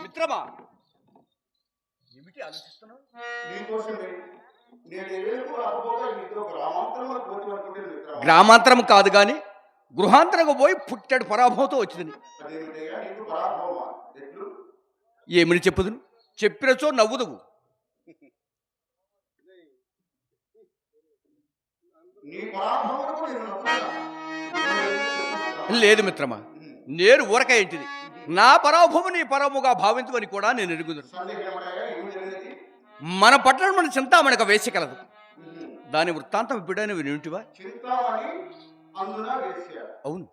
మిత్రమా, ఏమిటి ఆలోచిస్తున్నావు? నీకోసమే గ్రామాంతరం కాదు గాని గృహాంతరకు పోయి పుట్టడు పరాభవంతో వచ్చింది. ఏమని చెప్పుదును? చెప్పినచో నవ్వుదువు. లేదు మిత్రమా, నేను ఊరక ఏంటిది? నా పరాభవము నీ పరముగా భావించమని కూడా నేను ఎరుగుదును. మన పట్టణం మన చింతామణిక వేసి కలదు. దాని వృత్తాంతం ఇప్పుడైనా వినింటివా? అవును,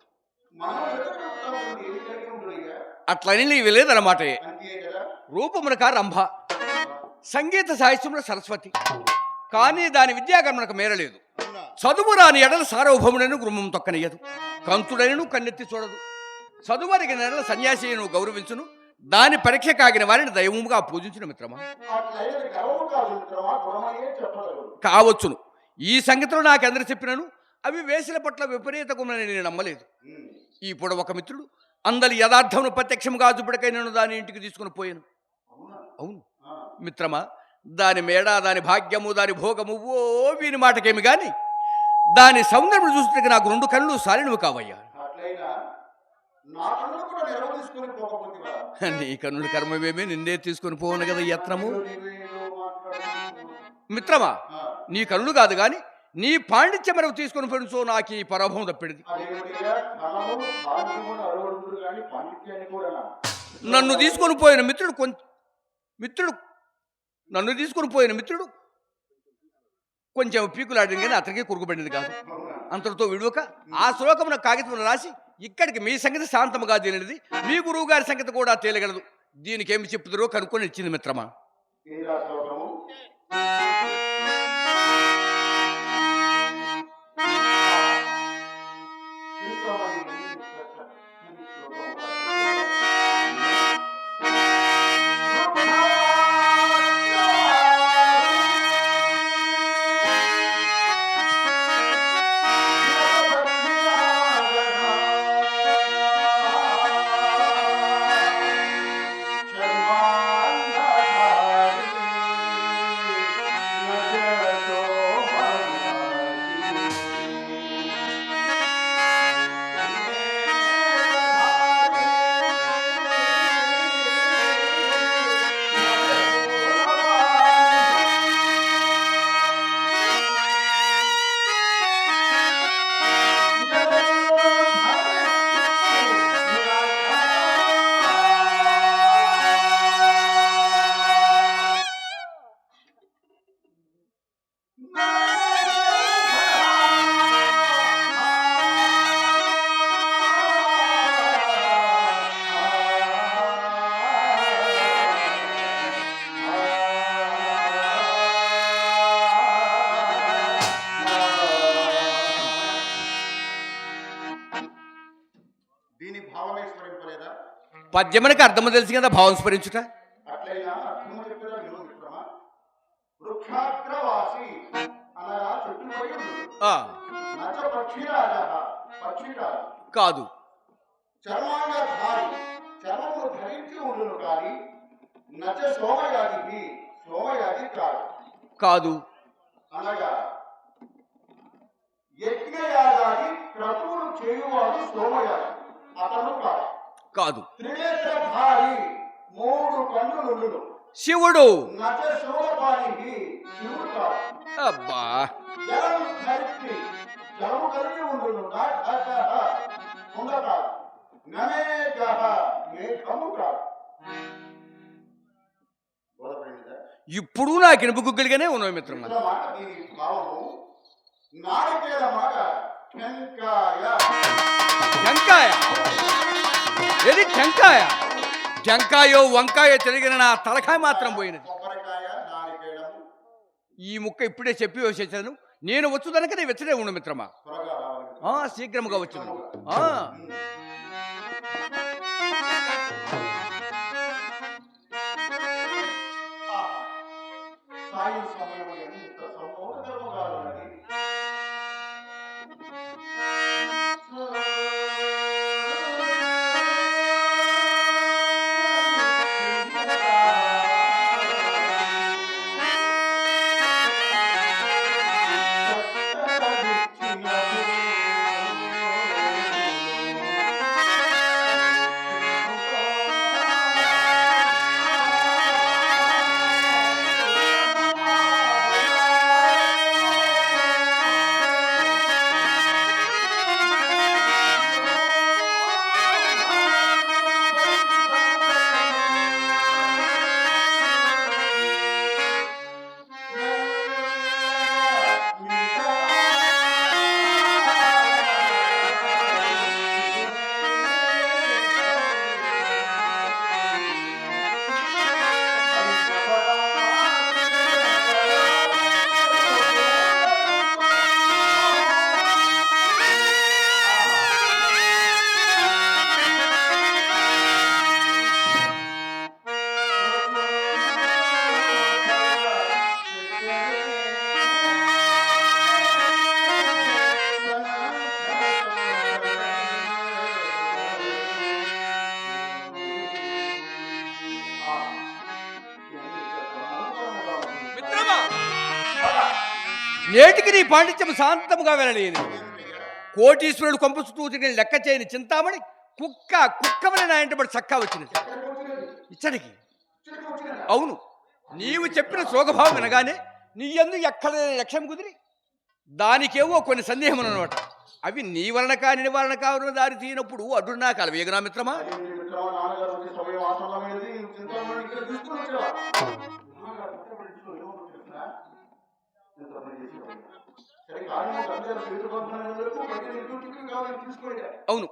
అట్లని నీవి లేదన్నమాట. రూపమునక రంభ, సంగీత సాహిత్యంలో సరస్వతి, కానీ దాని విద్యాగమనకు మేరలేదు. చదువు రాని ఎడల సార్వభౌముడను గృహం తొక్కనియదు, కంతుడైనను కన్నెత్తి చూడదు. చదువరికి నెడల సన్యాసిను గౌరవించును, దాని పరీక్ష కాగిన వారిని దైవముగా పూజించిన మిత్రమా. కావచ్చును, ఈ సంగతిలో నాకెందరు చెప్పినను అవి వేసిన పట్ల విపరీత గుణని నేను నమ్మలేదు. ఇప్పుడు ఒక మిత్రుడు అందరి యథార్థమును ప్రత్యక్షముగా చూపుడకై నేను దాని ఇంటికి తీసుకుని పోయాను. అవును మిత్రమా, దాని మేడ, దాని భాగ్యము, దాని భోగము ఓ వీని మాటకేమి గాని దాని సౌందర్యం చూస్తే నాకు రెండు కళ్ళు సాలినవి కావయ్యా. నీ కన్నుల కర్మవేమే, నిన్నే తీసుకుని పోను కదా యత్నము. మిత్రమా, నీ కన్నులు కాదు గాని నీ పాండిత్యం మనకు తీసుకుని పోయినచో నాకు ఈ పరాభవం తప్పిడిది. నన్ను తీసుకొని పోయిన మిత్రుడు కొంచెం పీకులాడింది కానీ అతనికి కురుకుబడింది కాదు. అంతటితో విడువక ఆ శ్లోకమున కాగితం రాసి ఇక్కడికి మీ సంగతి శాంతముగా తేలినది, మీ గురువు గారి సంగతి కూడా తేలగలదు. దీనికి ఏమి చెప్పుదురో కనుక్కొని ఇచ్చింది మిత్రమా. పద్యమునకి అర్థము తెలిసి కదా భావం స్మరించుట. కాదు, కాదు, అనగా యజ్ఞయాగాది క్రతువులు చేయువాడు సోమయాజి, అతను కాదు. కాదు, త్రినేత్రధారి, మూడు కన్నులు శివుడు. నచ శూలపాణి, శివుడు కాదు. అబ్బా, జలము ధరిత్రి, జలము కలిగి ఉండును, ఉండ కాదు. నమేఘః, మేఘము కాదు. ఇప్పుడు నాకు ఇనుపుగుగ్గలిగానే ఉన్నావు మిత్రమా. దీని భావము నారికేల మాట టెంకాయ. టెంకాయ ఏది? టెంకాయ, టెంకాయో వంకాయ తిరిగిన నా తలకాయ మాత్రం పోయినది. ఈ ముక్క ఇప్పుడే చెప్పి వచ్చేసాను. నేను వచ్చుదనక నేను వెచ్చడే ఉండు మిత్రమా. శీఘ్రముగా వచ్చును. నేటికి నీ పాండిత్యం శాంతముగా వెళ్ళలేదు. కోటీశ్వరుడు కొంప చుట్టూ తిరిగిన లెక్క చేయని చింతామణి కుక్కవని నా ఇంటబడి చక్కా వచ్చినది ఇచ్చడికి. అవును, నీవు చెప్పిన శోకభావం వినగానే నీ యందు ఎక్కడ లక్ష్యం కుదిరి దానికేవో కొన్ని సందేహములు అన్నమాట. అవి నీ వలన కాని నివారణ కావాలని దారి తీయనప్పుడు అడ్డు నా కలవేగనా మిత్రమా? అవును,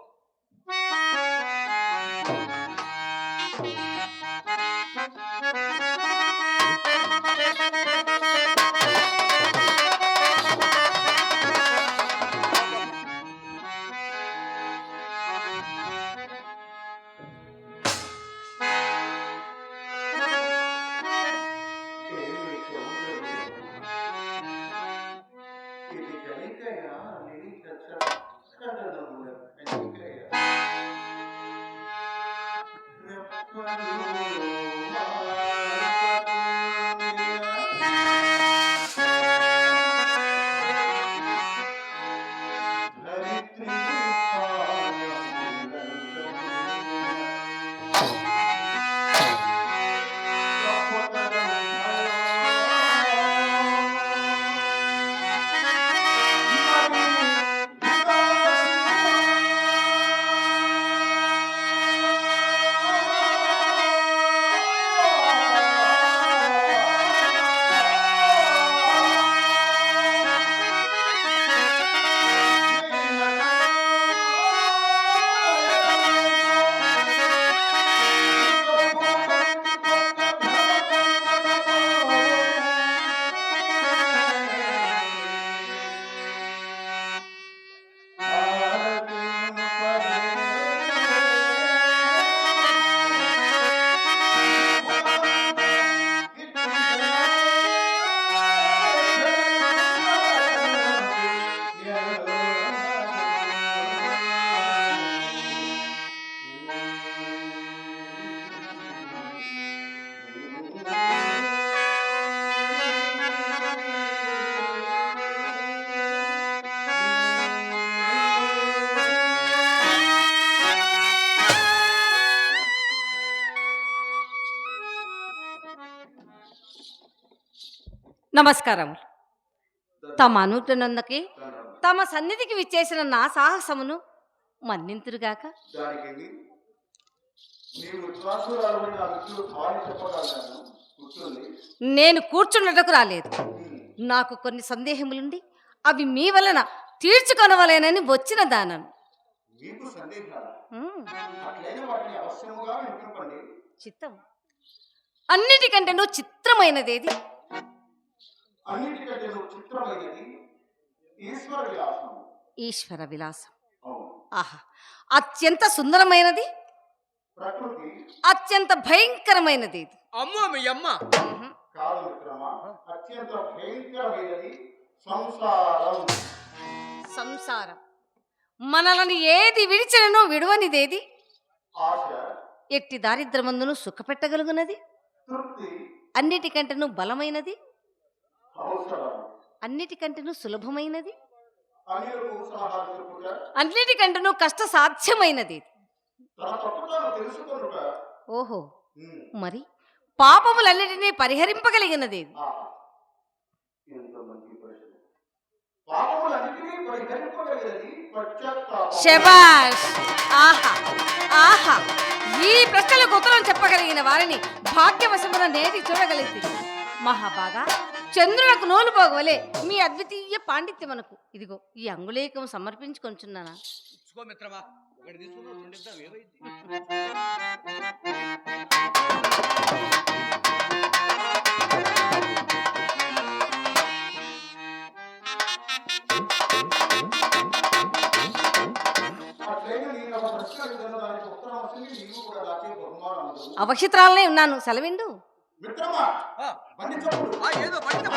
నమస్కారములు. తమ అనుటనందుకే తమ సన్నిధికి విచ్చేసిన నా సాహసమును మన్నింతురుగాక. నేను కూర్చున్నటకు రాలేదు. నాకు కొన్ని సందేహములుండి అవి మీ వలన తీర్చుకొనవలేనని వచ్చిన దానను. చిత్తం అన్నిటికంటే నువ్వు చిత్రమైనదేది? ఈశ్వర విలాసం. ఆహా, అత్యంత సుందరమైనది, అత్యంత భయంకరమైనది. అమ్మో మీ అమ్మ సంసారం మనలని ఏది విడిచినను విడువనిదేది? ఎట్టి దారిద్రమందును సుఖపెట్టగలుగునది, అన్నిటికంటేను బలమైనది, అన్నిటికంటేను సులభమైనది, అన్నిటికంటేను కష్ట సాధ్యమైనది. ఓహో, మరి పాపములన్నిటినీ పరిహరింపగలిగినది. శబాష్! ఆహా ఆహా, ఈ ప్రశ్నలకు ఉత్తరం చెప్పగలిగిన వారిని భాగ్యవశమున నేటి చూడగలిగింది. మహాబాగా చంద్రులకు నోలు పోగవలే మీ అద్వితీయ పాండిత్యమనకు ఇదిగో ఈ అంగుళీకం సమర్పించుకొంచున్నానా. మిత్రమా, ఒకటి తీసుకున్నావు, రెండిద్దాం, ఏమైంది? అవక్షిత్రాలనే ఉన్నాను, సెలవిండు. ఏదో బండి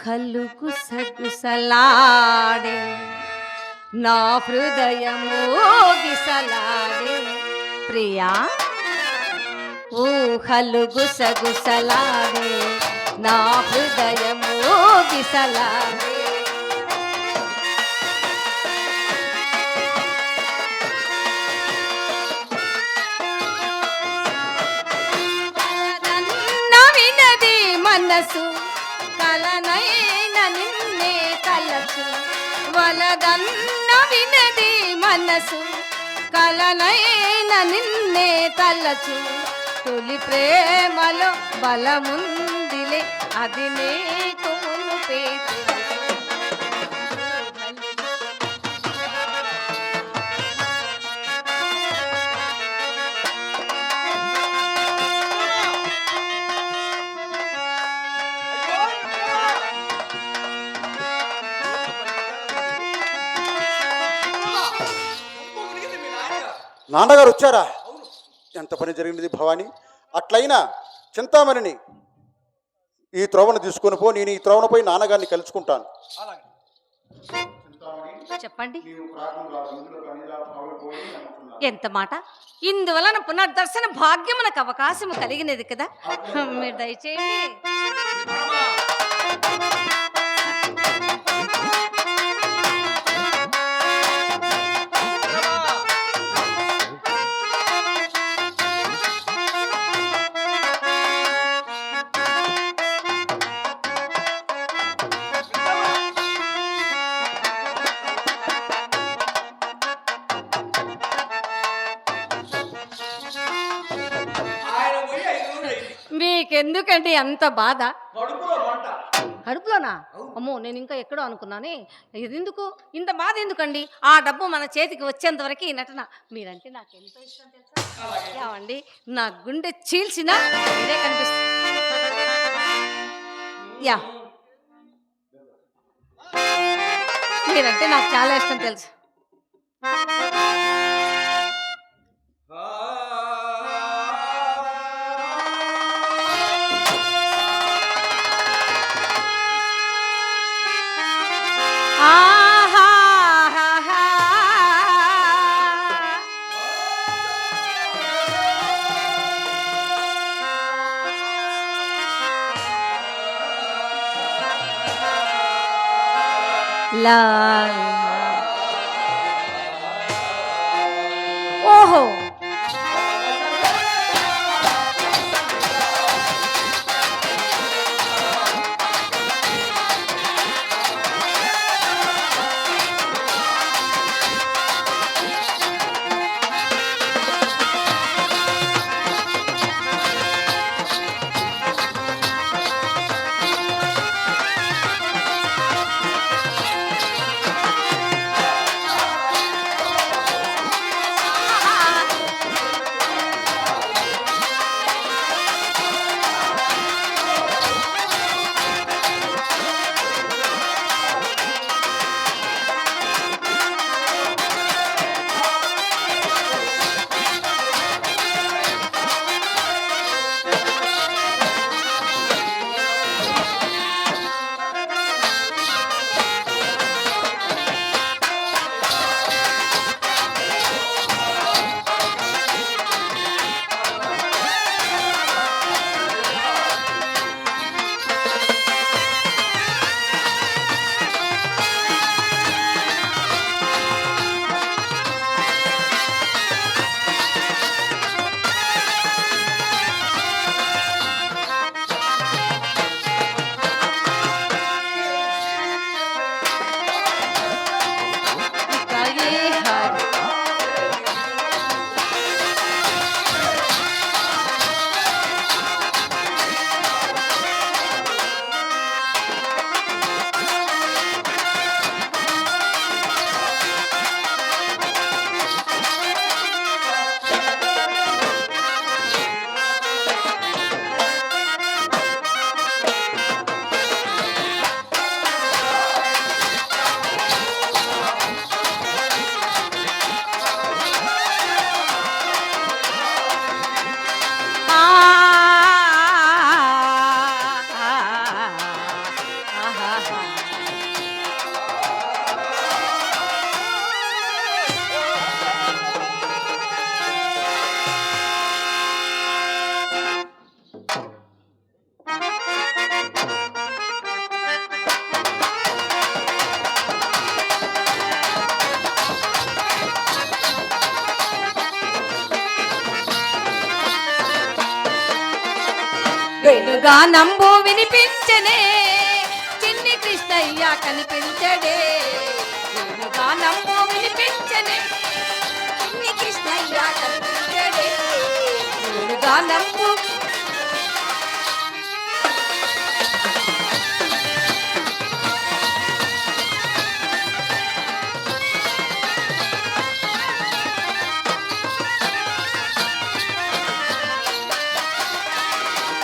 ఊహలు గుసగుసలాడే నా హృదయము గిసలాడే ప్రియా ఊహలు గుసగుసలాడే నా హృదయము గిసలాడే వినది మనసు కలనైన నిన్నే తలచు వలదన్న వినది మనసు కలనైన నిన్నే తలచు తొలి ప్రేమలో బలముందిలే అది నీకు మునుపే నాన్నగారు వచ్చారా? ఎంత పని జరిగినది భవాని. అట్లయినా చింతామణిని ఈ త్రోవను తీసుకొని పో, నేను ఈ త్రోవను పోయి నాన్నగారిని కలుసుకుంటాను. చెప్పండి. ఎంత మాట! ఇందువలన పునర్దర్శన భాగ్యమునకు అవకాశం కలిగినది కదా, మీరు దయచేయండి. మీకెందుకండి అంత బాధ? కడుపులోనా? అమ్మో, నేను ఇంకా ఎక్కడో అనుకున్నానే. ఇది ఎందుకు ఇంత బాధ ఎందుకండి? ఆ డబ్బు మన చేతికి వచ్చేంత వరకు ఈ నటన. మీరంటే నాకు ఎంతో ఇష్టం తెలుసా? ఏమండి, నా గుండె చీల్చినా మీరే కనిపిస్తుంది. యా, మీరంటే నాకు చాలా ఇష్టం తెలుసు. ఓహో, వెలుగానంబు వినిపించనే చిన్ని కృష్ణయ్య కనిపించడే వెలుగానంబు వినిపించనే చిన్ని కృష్ణయ్య కనిపించడే వెలుగానంబు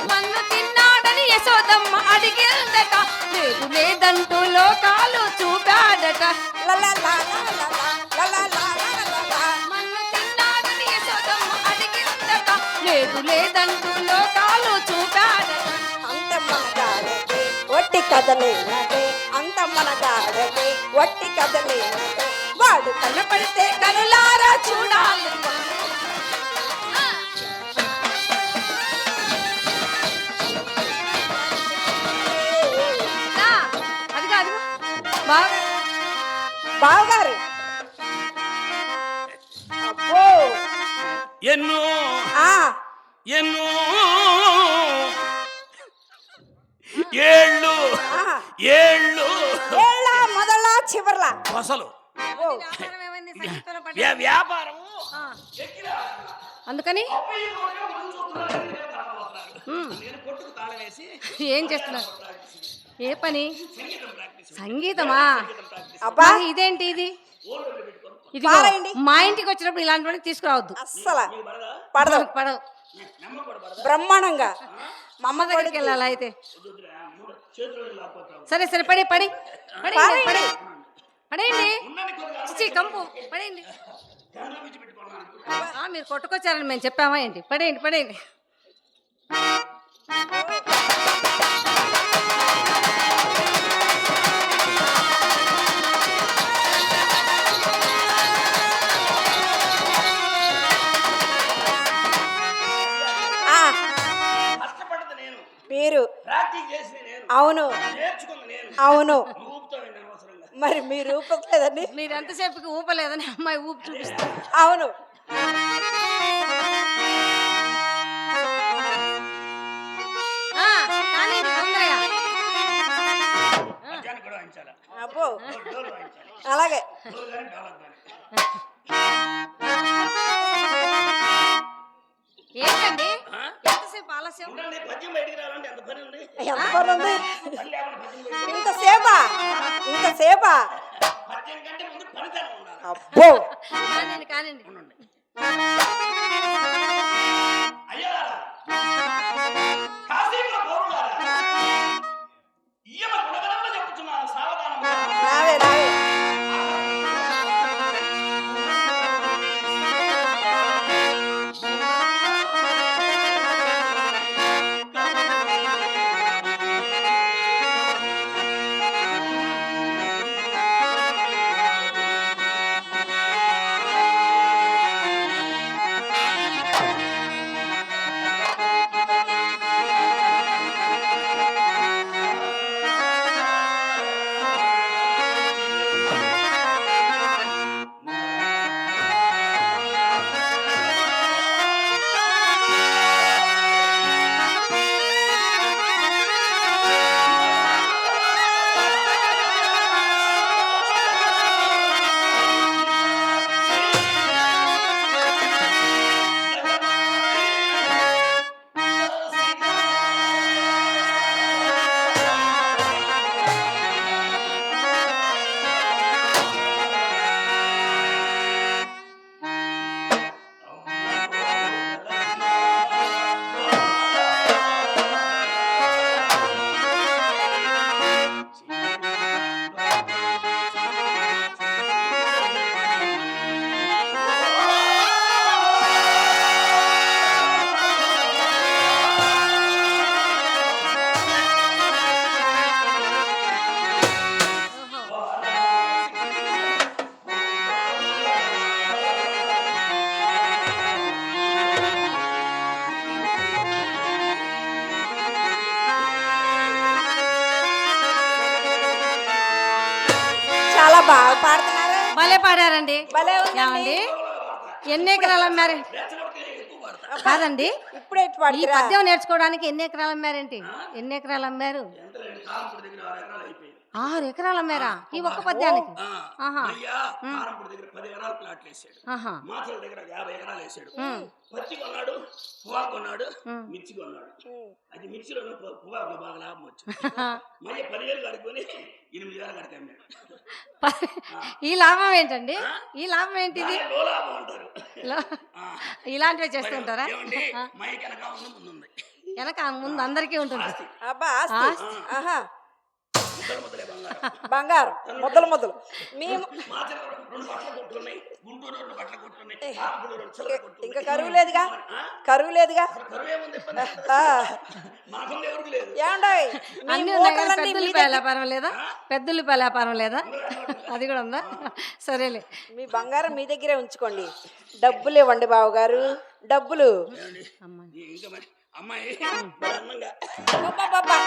మన్ను తిన్నాడని యశోదమ్మ అడిగిందట లేదు లేదంటూ లోకాలు చూపాడట మన్ను తిన్నాడని యశోదమ్మ అడిగిందట లేదు లేదంటూ లోకాలు చూపాడట అంత మనగాడటే వట్టి కదలేనటే అంత మనగాడటే వట్టి కదలేనటే వాడు కనపడితే కనులారా చూడాలి ఆ, అదిగో అదిగో బాగా బావగారు అబ్బో ఎన్నో ఆ ఎన్నో ఏళ్ళు ఆ. ఏళ్ళు ఏళ్ళ మొదల చివర్ల అసలు ఓ వ్యాపారం ఏమైంది? సంగీతంలో పడ్డా? వ్యాపారం ఆ. అందుకని నేను కొట్టుకు తాళం వేసి ఏం చేస్తున్నారు? ఏ పని? సంగీతమా? అబ్బా మరి ఇదేంటి ఇది? ఇది పారేయండి. మా ఇంటికి వచ్చినప్పుడు ఇలాంటివన్నీ తీసుకురావద్దు. అస్సలు పడదు పడవు. బ్రహ్మాండంగా మా అమ్మ దగ్గరికి వెళ్ళాలి అయితే. సరే సరే పడి పడి పడి పడి పడేయండి. చిచి కంపు పడేయండి. మీరు కొట్టుకొచ్చారని మేము చెప్పామా ఏంటి? పడేయండి పడేయండి. ఆ కష్టపడ్డది నేను, మీరు ప్రాక్టీస్ చేసింది నేను, అవును నేర్చుకుంది నేను. అవును ఊపుతావు అనవసరంగా. మరి మీరు ఊపట్లేదండి మీరు ఎంతసేపుకి ఊపలేదని అమ్మాయి ఊపి చూపిస్తారు. అవును కానీ తొందరగా మధ్యాహ్నం కూడా వాయించాలా? అబ్బో డోలు వాయించాలి. అలాగే డోలు కానీ డోలక్ కానీ. ఏంటండి ఆ? ఎంతసేపు ఆలస్యం? ఉండండి, పద్యం బయటికి రావాలంటే ఎంత పని ఉంది? ఎంత పని ఉంది పని లేకుండా పద్యం బయటికి ఇంతసేపా ఇంతసేపా పద్యం కంటే ముందు పనితనం ఉండాలి. అబ్బో కానండి కానండి. అయ్యలారా, కాశీపుర పౌరులారా, ఈయన గుణగణంలో చెప్పుచున్నాను సావధానం. నావే నావే బాగా పాడుతున్నారు. భలే పాడారండి. భలే ఉందండి. ఏమండి ఎన్ని ఎకరాలు అమ్మారు? కాదండి, ఇప్పుడే ఇటు ఈ పాడుతురా పద్యం నేర్చుకోవడానికి ఎన్ని ఎకరాలు అమ్మారేంటి? ఎన్ని ఎకరాలు అమ్మారు? ఎంతలేండి కారంపూడి దగ్గర 6 ఎకరాలు అయిపోయింది. 6 ఎకరాలు అమ్మారా ఈ ఒక్క పద్యానికి? ఆ, ఆహా. అయ్యా కారంపూడి దగ్గర 10 ఎకరాలు ప్లాట్లు వేసాడు. ఆహా. మాచల దగ్గర 50 ఎకరాలు వేసాడు. పత్తి కొన్నాడు, పువ్వాకు కొన్నాడు, మిర్చి కొన్నాడు. అది మిర్చిలో పువ్వాకు బాగా లాభం వచ్చింది. మళ్ళీ 10,000 కడుక్కొని 8,000 కడితే అమ్మాడు. ఈ లాభం ఏంటండి? ఈ లాభం ఏంటిది? దాన్ని లో లాభం అంటారు. ఇలాంటివి చేస్తుంటారా? ఏమండి మైక్ వెనక ఉంది, ముందు ఉంది. వెనక ముందు అందరికీ ఉంటుంది. అబ్బా ఆస్తి. ఆహా ముద్దలు ముద్దలే బంగారం. బంగారం మొదలు మేము మాచల 2 బట్టల కొట్లు ఉన్నాయి, గుంటూరు 2 బట్టల కొట్లు ఉన్నాయి, కారంపూడి 2 చిల్లర కొట్లు ఇంకా ఉన్నాయి. కరువు లేదుగా, కరువు లేదుగా. అసలు కరువు ఏముంది? మాకంలో ఎవరికి లేదు. ఏమండోయ్ అన్ని ఉన్నాయి కదా, పెద్దల్లిపాయల వ్యాపారం లేదా? పెద్దల్లిపాయల వ్యాపారం లేదా? అది కూడా ఉందా? సరేలే, మీ బంగారం మీ దగ్గరే ఉంచుకోండి. డబ్బులు ఇవ్వండి బావగారు, డబ్బులు. ఇంకా మరి అమ్మాయి అందంగా అబ్బబ్బబ్బా,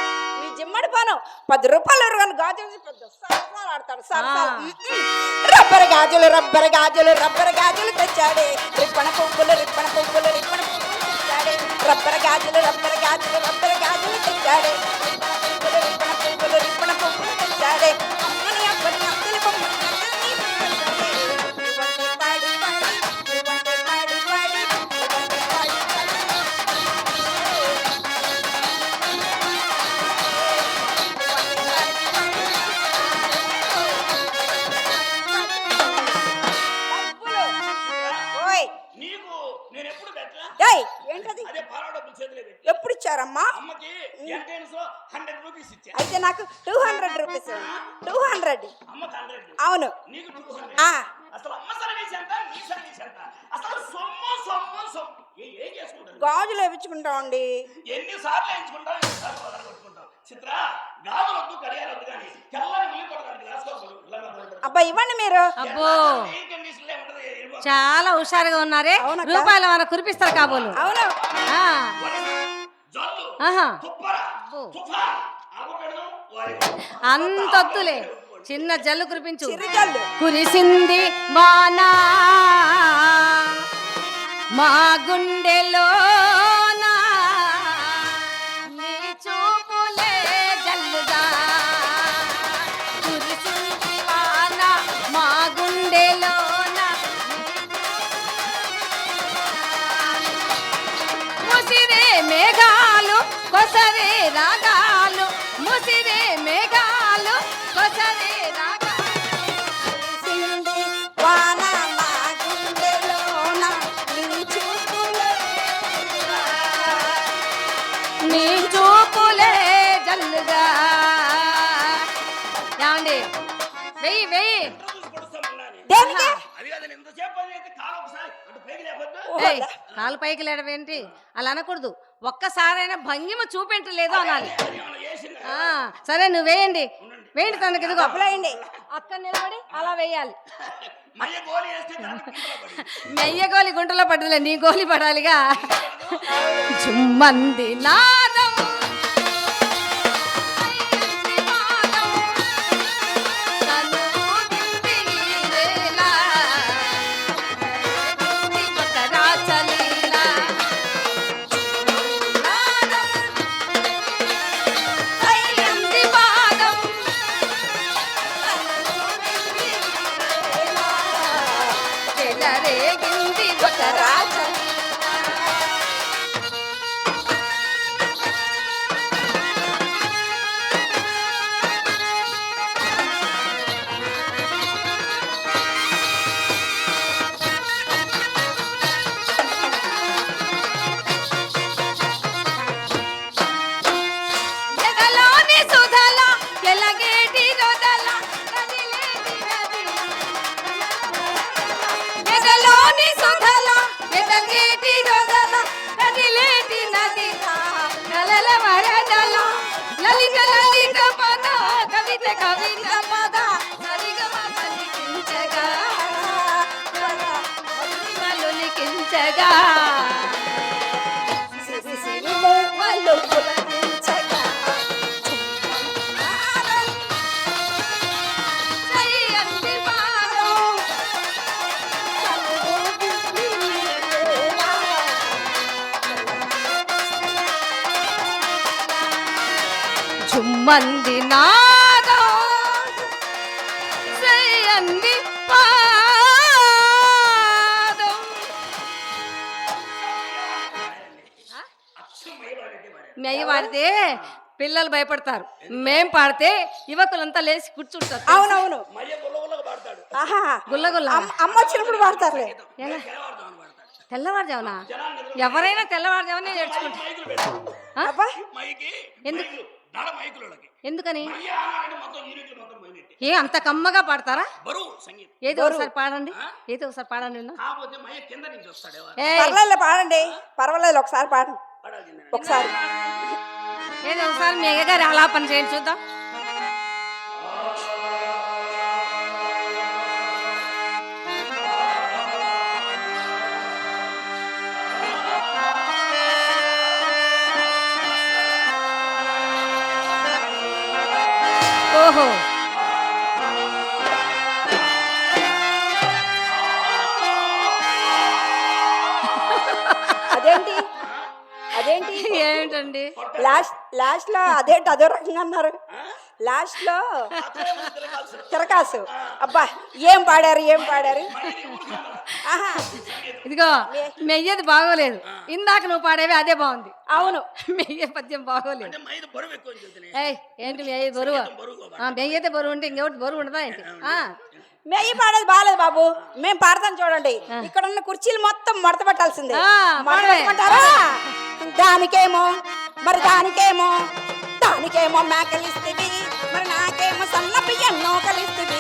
మీ జిమ్మడి పాను 10 రూపాయలు ఎవరు గాజులు పెద్ద సరసాలు ఆడతాడు. సరసాలు రబ్బర్ గాజులు తెచ్చాడే, రిప్పణ పువ్వులు తెచ్చాడే, రబ్బర్ గాజులు తెచ్చాడే, రిప్పణ పువ్వులు తెచ్చాడే. అమ్మని అబ్బని అద్దెలు బొమ్మని నీకు నేను ఎప్పుడు పెట్టలా? ఏంటది? అదే పాల డబ్బులు చేతిలో పెట్టి ఎప్పుడు ఇచ్చారమ్మా? అమ్మకి ఎంట్రన్స్ 100 రూపీస్ ఇచ్చా. అయితే నాకు 200 రూపీస్. 200. అమ్మకి 100, అవును. నీకు 200. ఆ, అసలు అమ్మ సర్వీస్ ఎంత, నీ సర్వీస్ ఎంత? అసలు సొమ్ము ఏం చేసుకుంటారు? గాజులు వేయించుకుంటామండి. ఎన్నిసార్లు వేయించుకుంటావు, ఎన్నిసార్లు వదలగొట్టుకుంటావు? చిత్ర గాజులు వద్దు, కడియాలు వద్దు, కానీ తెల్లని ఉల్లి కొట్టడానికి రాసుకోకూడదు. అబ్బా ఇవ్వండి మీరు. అబ్బో చాలా హుషారుగా ఉన్నారే. అవునక్క. రూపాయలు మన కురిపిస్తారు కాబోలు. అవును. ఆ, ఆహా. అంతొద్దులే, చిన్న జల్లు కురిపించు. చిరుజల్లు. కురిసింది వానా మా గుండెలోనా, నీ చూపులే జల్లుగా. కురిసింది వానా మా గుండెలోనా, ముసిరే మేఘాలు కొసరే రాగాలు, ముసిరే మేఘాలు కొసరే రాగాలు. కురిసింది వాన మా గుండెలోన, నీ చూపులే నీ చూపులే జల్లుగా. ఏమండి, వెయ్యి వెయ్యి. దేనికి? అది కాదు, ఎంతసేపు అయితే కాలు ఒకసారి అటు పైకి లేకపోతే ఏయ్, కాలు పైకి లేడవేంటి? అలా అనకూడదు. ఒక్కసారైనా భంగిమ చూపెంటలేదు అనాలి. ఏమైనా చేసిందా? ఆ, సరే నువ్వు వేయండి, వేయండి తనకి. ఇదిగో డబ్బులేయండి. అక్కడ నిలబడి అలా వేయాలి. మయ్య గోలి వేస్తే దానికి గుంటలో పడి. మెయ్య గోలి గుంటలో పడ్డలే, నీ గోలి పడాలిగా. జుమ్మంది నాదం రేగింది ఒక రాజ. ఎదలోని సుధల ఎలగేటి రొదల కదిలేటి నదిల. ఎదలోని సుధల ఎలగేటి రొదల కదిలేటి నదిల. కలల వరదల లలిత లలిత పద కవిత కవిత పద సరిగమ పలికించగా, పలికించగా. వాళ్ళు పులకించగా. సయ్యంది పాదం చుమ్మంది నాదో చెయ్యంది పాదం. మెయ్య పాడితే పిల్లలు భయపడతారు, మేం పాడితే యువకులంతా లేచి కూర్చుంటారు. అవునవును. మయ్య గుల్లగుల్లగా పాడతాడు. ఆహా గుల్లగుల్ల అమ్మ వచ్చినప్పుడు పాడతారులే. ఎలా? తెల్లవారుజామున పాడతాడు. తెల్లవారుజామున జనాలు నిద్ర ఎవరైనా తెల్లవారుజామునే నేర్చుకుంటారు. మైకులు పెడతాడు. అబ్బా మైకి ఎందుకు? మైకులు, దడ మైకులకి ఎందుకని? మయ్య అన్నాడంటే మొత్తం యూనిట్లు మొత్తం మైనట్టే. ఏ అంత కమ్మగా పాడతారా? బరువు సంగీతం. ఏదో ఒకసారి పాడండి, ఏదో ఒకసారి పాడండి విందాం. కాకపోతే మయ్య కింద నుంచి వస్తాడు ఎవరు ఏయ్, పర్లేదు పాడండి, పర్వాలేదు, ఒకసారి పాడండి, పడాల్సిందే. ఒకసారి. ఏదో ఒకసారి మీ అయ్యగారి ఆలాపన చేయండి చూద్దాం. ఓహో, అదేంటి అదేంటి ఏమిటండి? లాస్ట్ లో అదేంటి అదో రకంగా అన్నారు. లాస్ట్ లో తిరకాసు. అబ్బా ఏం పాడారు, ఏం పాడారు. ఆహా ఇదిగో మెయ్యది బాగోలేదు, ఇందాక నువ్వు పాడేవి అదే బాగుంది. అవును, మెయ్య పద్యం బాగోలేదు. అంటే మైద బరువు ఎక్కువ అని చెబుతున్నాయి. ఏయ్ ఏంటి మెయ్య బరువు? మెయ్యతే బరువు ఉంటే ఇంకొకటి బరువు ఉండదా ఏంటి? మెయ్యి పాడేది బాగాలేదు బాబు, మేము పాడతాం చూడండి. ఇక్కడ ఉన్న కుర్చీలు మొత్తం మడత పెట్టాల్సిందే. మడత పెట్టమంటారా? దానికేమో మేకలిస్తుంది, మరి నాకేమో సన్న బియ్యం నూకలిస్తుంది.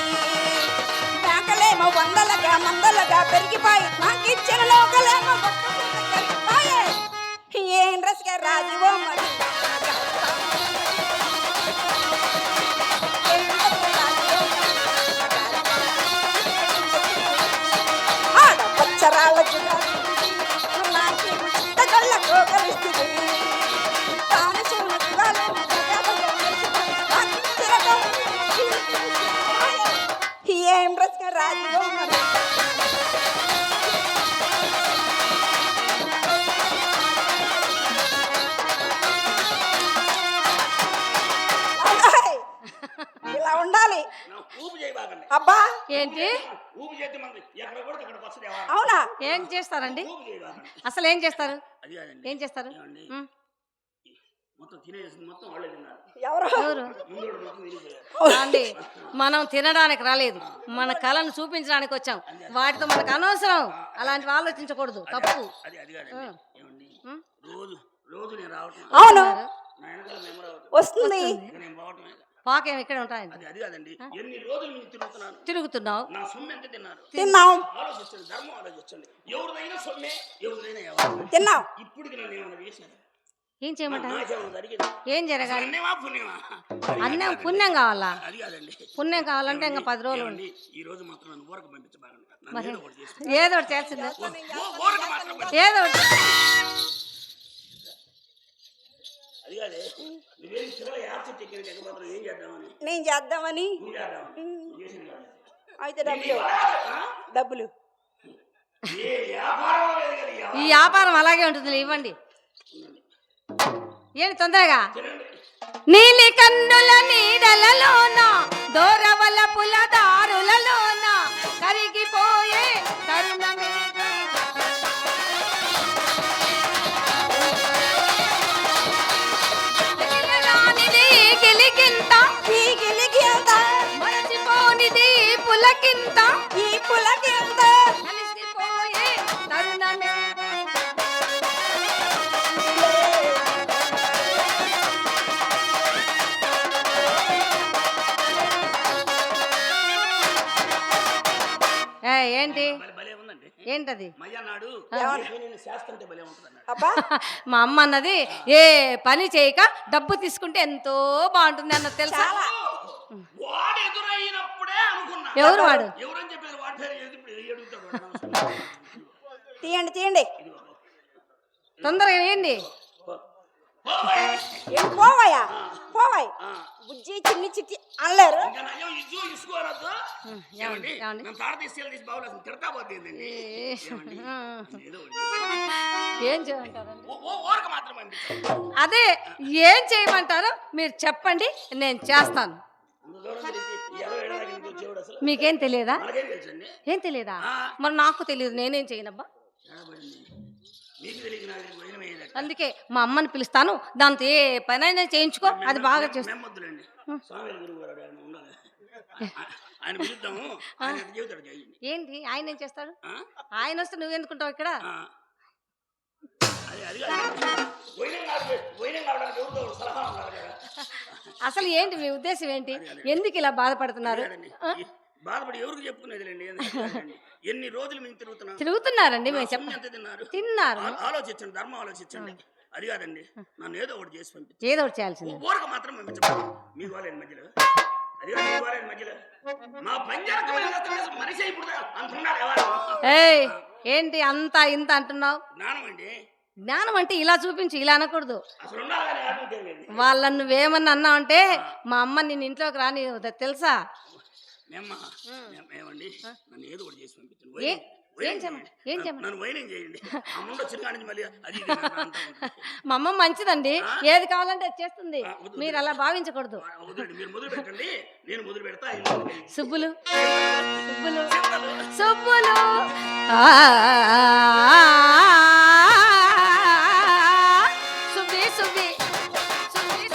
మేకలేమో వందలుగా మందలుగా పెరిగిపోయి, నాకు ఇచ్చిన నూకలేమో పెరిగిపోయే. ఏం రసిగా రాజువో మరి ఆడపచ్చరాళ్ళకు నాకేమో తగళ్ళకు కలిస్తుంది. ఏం రసిగా రాజువో మరి. ఇలా ఉండాలి. ఊపు చేయబాకండి. అబ్బా ఏంటి? ఊపు చేస్తే మంది ఎక్కడ కూడా ఇక్కడ వస్తుంది ఎవరు. అవునా? ఏం చేస్తారండి? ఊపు చేయబాకండి. అసలు ఏం చేస్తారు? అది కాదండి. ఏం చేస్తారు? ఏమండి? ఉం. మొత్తం తినేసి మొత్తం వాళ్ళే తిన్నారు. ఎవరు? ఎవరు? ముందు మొత్తం తిరిగిపోయారు. అండి, మనం తినడానికి రాలేదు, మన కళను చూపించడానికి వచ్చాం. వాటితో మనకు అనవసరం, అలాంటివి ఆలోచించకూడదు, తప్పు. అది కాదండి. ఏమండి రోజు నేను రావటం అవును నా వెనకాల మెమరీ అవుతుంది. వస్తుంది. ఇక నేను పోవటమే. పాకేం ఇక్కడ ఉంటాయండి. అది కాదండి. ఎన్ని రోజులు నేను తిరుగుతున్నాను. తిరుగుతున్నావు. నా సొమ్ము ఎంత తిన్నారు తిన్నాం ఆలోచించండి. ధర్మం ఆలోచించండి. ఎవరిదైనా సొమ్మే, ఎవరిదైనా ఎవరు. తిన్నాం. ఇప్పటికి నేను ఏమైనా చేశాను. ఏం చేయమంటారు? నాకేమైనా జరిగింది. ఏం జరగాలి? అన్నేమా పుణ్యమా? అన్నం పుణ్యం కావాలా? అది కాదండి. పుణ్యం కావాలంటే ఇంకా 10 రోజులు ఏమండి, ఈ రోజు మాత్రం నన్ను ఊరకు పంపించబాకండి. నన్ను మరి ఏదో ఒకటి చేస్తే. ఏదో ఒకటి చేయాల్సిందే. ఊరకు మాత్రం ఏదో ఒకటి. అది కాదే, నువ్వేం చిరగా యాప్ చెట్టు ఎక్కమాత్రం ఏం చేద్దామని. నేను చేద్దామని. నువ్వు చేద్దామని నువ్వు చేసింది కాదు. అయితే డబ్బులు ఏ వ్యాపారం లేదు కదా, ఈ ఈ వ్యాపారం అలాగే ఉంటుంది, ఇవ్వండి. ఏంటి తొందరగా? నీలి కన్నుల నీడలలోన, దూరవల పుల దారులలోన కరిగిపోయే తరుణమేగా. రానిది గిలిగింత, ఈ గిలిగింత, మరచిపోనిది పులకింత, ఈ పులకింత, కలిసిపోయే తరుణమేగా. ఏంటి? భలే ఉందండి. ఏంటది? మయ్యన్నాడు శాస్త్రంటే భలే ఉంటుంది అన్నాడు. అబ్బా మా అమ్మ అన్నది, ఏ పని చేయక డబ్బు తీసుకుంటే ఎంతో బాగుంటుంది అన్నది తెలుసా? వాడు ఎదురైనప్పుడే అనుకున్నా. ఎవరు వాడు? ఎవరని చెప్పేది వాడి పేరు ఎదుగుతాడు వాడు. తీయండి తీయండి. తొందరగా వేయండి. పోవాయా పోవాయి. బుజ్జి చిన్ని చిట్టి అనలేరు. ఇంకా నయ్యో ఇజ్జు తీసుకోవద్దు ఏమండి ఏమండి? నన్ను తాడ తీసి బాగులేదు తిడతా పోతుంది ఏదో ఒకటి ఏం చేయమంటారండి? ఊరక మాత్రం పంపించాను అదే ఏం చేయమంటారో మీరు చెప్పండి, నేను చేస్తాను. అంత దూరం తిరిగి ఈ ఎడవ ఎడదాకా ఇంటికి వచ్చేవాడు అసలు మీకేం తెలియదా? మనకేం తెలుసండి ఏం తెలియదా? ఆ. మరి నాకు తెలియదు, నేనేం చేయనబ్బా. ఏడబడింది మీకు తెలియక నాకు పోయిన వేయదట అందుకే మా అమ్మని పిలుస్తాను, దాంతో ఏ పనైనా చేయించుకో, అది బాగా చేస్తా. మెమ్మొద్దులండి స్వామి గురువు గారు ఆయన ఉండాలి ఆయన పిలుద్దాము ఆయన జీవితాడు చేయండి ఏంటి ఆయన ఏం చేస్తాడు? ఆ? ఆయన వస్తే నువ్వెందుకుంటావు ఇక్కడ? ఆ. అది కాదు వైనం కావడానికి ఎవరితో ఒకరు సలహా ఉండాలి కదా అసలు ఏంటి మీ ఉద్దేశం ఏంటి? ఎందుకు ఇలా బాధపడుతున్నారు? అదేనండి. ఈ బాధపడి ఎవరికి చెప్పుకునేదిలేండి ఎన్ని రోజులు మేము తిరుగుతున్నాం తిరుగుతున్నారండి, మేము సొమ్ము ఎంత తిన్నారు తిన్నారు. ఆలోచించండి ధర్మం ఆలోచించండి అది కాదండి నన్ను ఏదో ఒకటి చేసి పంపించు ఏదో ఒకటి చేయాల్సింది. ఊరక మాత్రం పంపించండి మీ వాళ్ళని మధ్యలో అది కాదు మీ వాళ్ళని మధ్యలో మా పంచాయతీ మనిషి ఇప్పుడు అంటున్నారు ఎవరు ఏయ్ ఏంటి అంత ఇంత అంటున్నావు? జ్ఞానం అండి జ్ఞానం అంటే ఇలా చూపించు, ఇలా అనకూడదు. అసలు ఉండాలి కానీ ఆత్మహత్య లేదు వాళ్ళని నువ్వేమన్నా అన్నావు అంటే మా అమ్మ నిన్ను ఇంట్లోకి రాని తెలుసా? ఏమండి నన్ను ఏదో ఒకటి చేసి పంపించండి ఏం చేయమంటారు? ఏం చేయమంటారు? నన్ను వైనం చేయండి ఆ ముందు వచ్చిన కాడి నుంచి మళ్ళీ అది ఇది అని అంటూ ఉంటుంది. మా అమ్మ మంచిదండి, ఏది కావాలంటే అది చేస్తుంది, వద్దు, మీరు అలా భావించకూడదు. వద్దండి మీరు మొదలు పెట్టండి నేను మొదలు పెడతా సుబ్బులు సుబ్బులు సుబ్బులు సుబ్బి సుబ్బి సుబ్బి